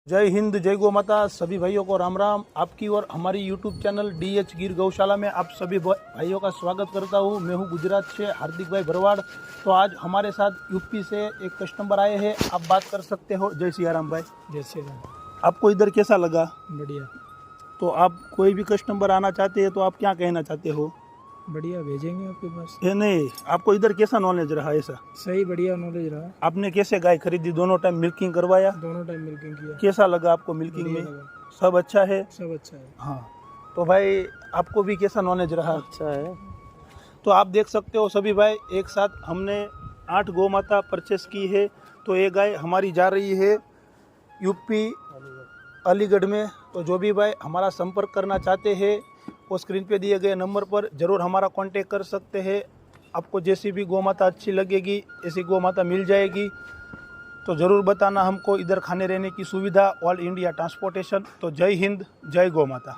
जय हिंद, जय गौ माता। सभी भाइयों को राम राम। आपकी और हमारी यूट्यूब चैनल DH गिर गौशाला में आप सभी भाइयों का स्वागत करता हूँ। मैं हूँ गुजरात से हार्दिक भाई भरवाड़। तो आज हमारे साथ यूपी से एक कस्टमर आए हैं, आप बात कर सकते हो। जय सिया राम भाई। जय श्री राम। आपको इधर कैसा लगा? बढ़िया। तो आप कोई भी कस्टमर आना चाहते हैं तो आप क्या कहना चाहते हो? बढ़िया भेजेंगे आपके पास। ये नहीं, आपको इधर कैसा नॉलेज रहा? ऐसा सही बढ़िया नॉलेज रहा। आपने कैसे गाय खरीदी? दोनों टाइम मिल्किंग करवाया? दोनों टाइम मिल्किंग किया। कैसा लगा आपको मिल्किंग बढ़िया में? लगा। सब अच्छा है? सब अच्छा है। हाँ, तो भाई आपको भी कैसा नॉलेज रहा? अच्छा है। तो आप देख सकते हो सभी भाई, एक साथ हमने 8 गौ माता परचेस की है। तो ये गाय हमारी जा रही है यूपी अलीगढ़ में। तो जो भी भाई हमारा संपर्क करना चाहते हैं वो स्क्रीन पे दिए गए नंबर पर ज़रूर हमारा कांटेक्ट कर सकते हैं। आपको जैसी भी गौ माता अच्छी लगेगी ऐसी गौ माता मिल जाएगी। तो ज़रूर बताना हमको। इधर खाने रहने की सुविधा, ऑल इंडिया ट्रांसपोर्टेशन। तो जय हिंद, जय गौ माता।